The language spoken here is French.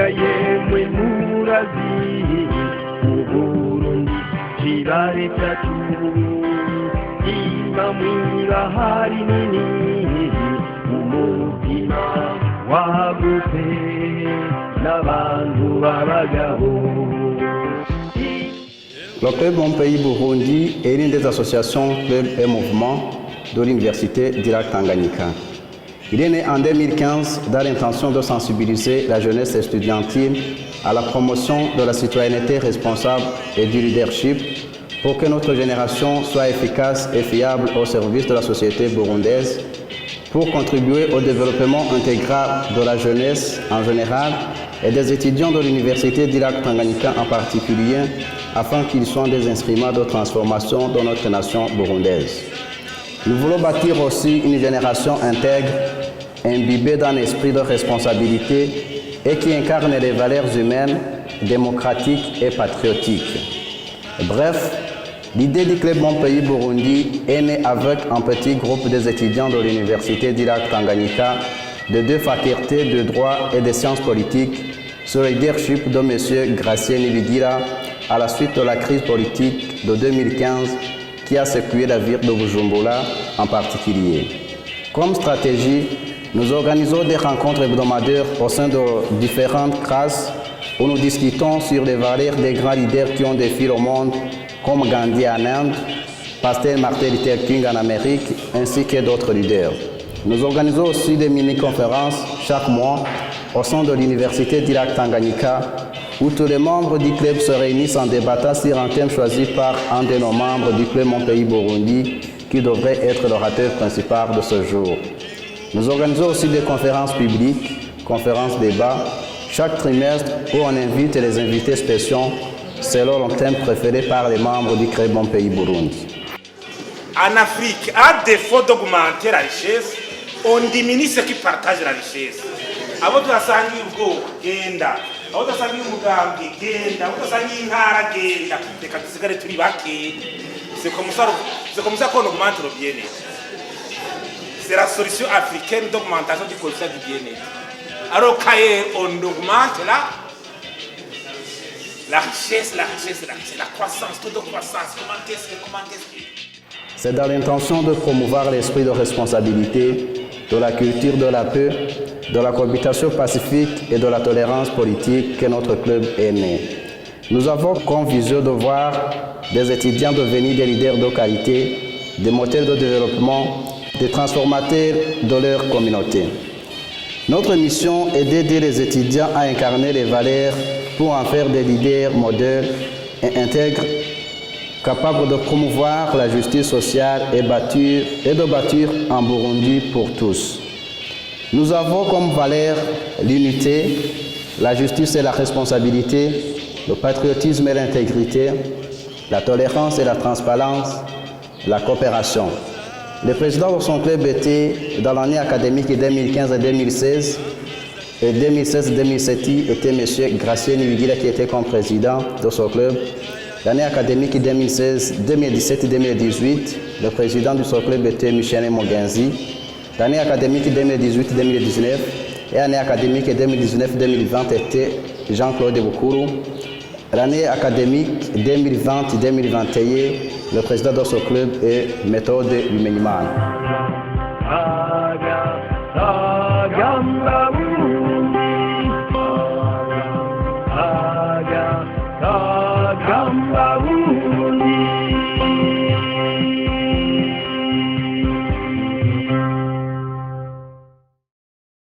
yemwe murazi uburundi kibare cyatu imamwira hari nini umutima wagutse n'abantu babagabo. Le Club Mon Pays Burundi est l'une des associations, clubs et mouvements de l'Université d'Irak-Tanganyika. Il est né en 2015 dans l'intention de sensibiliser la jeunesse estudiantine à la promotion de la citoyenneté responsable et du leadership pour que notre génération soit efficace et fiable au service de la société burundaise, pour contribuer au développement intégral de la jeunesse en général et des étudiants de l'Université d'Irak-Tanganyika en particulier, afin qu'ils soient des instruments de transformation de notre nation burundaise. Nous voulons bâtir aussi une génération intègre, imbibée d'un esprit de responsabilité et qui incarne les valeurs humaines, démocratiques et patriotiques. Bref, l'idée du Club Mon Pays Burundi est née avec un petit groupe des étudiants de l'Université d'Irak-Tanganyika de deux facultés de droit et de sciences politiques sous le leadership de M. Gracien Nibigira à la suite de la crise politique de 2015 qui a secoué la ville de Bujumbura en particulier. Comme stratégie, nous organisons des rencontres hebdomadaires au sein de différentes classes où nous discutons sur les valeurs des grands leaders qui ont défié le monde, comme Gandhi en Inde, Pasteur Martin Luther King en Amérique, ainsi que d'autres leaders. Nous organisons aussi des mini-conférences chaque mois au sein de l'Université d'Irak-Tanganyika, où tous les membres du club se réunissent en débattant sur un thème choisi par un de nos membres du club Mon Pays Burundi, qui devrait être l'orateur principal de ce jour. Nous organisons aussi des conférences publiques, conférences débats, chaque trimestre où on invite les invités spéciaux selon le thème préféré par les membres du club Mon Pays Burundi. En Afrique, à défaut d'augmenter la richesse, on diminue ceux qui partagent la richesse. Abo tunasangiye ubwoko genda, abo tunasangiye umugambi genda, abo tunasangiye intara genda, reka dusigare turi bake. C'est comme ça qu'on augmente le bien-être. C'est la solution africaine d'augmentation du quotient du bien-être. Alors quand on augmente là, la richesse, la croissance, taux de croissance, comment qu'est-ce que... C'est dans l'intention de promouvoir l'esprit de responsabilité, de la culture de la paix, de la cohabitation pacifique et de la tolérance politique que notre club est né. Nous avons comme vision de voir des étudiants devenir des leaders de qualité, des moteurs de développement, des transformateurs de leur communauté. Notre mission est d'aider les étudiants à incarner les valeurs pour en faire des leaders modèles et intègres, capables de promouvoir la justice sociale et de bâtir un Burundi pour tous. Nous avons comme valeur l'unité, la justice et la responsabilité, le patriotisme et l'intégrité, la tolérance et la transparence, la coopération. Le président de son club était dans l'année académique 2015 et 2016. Et 2016-2017 était M. Gracien Nibigira qui était comme président de son club. L'année académique 2017-2018, le président de son club était Michel Mogenzi. L'année académique 2018-2019 et l'année académique 2019-2020 était Jean-Claude Bukuru. L'année académique 2020-2021, le président de ce club est Méthode Lumeniman.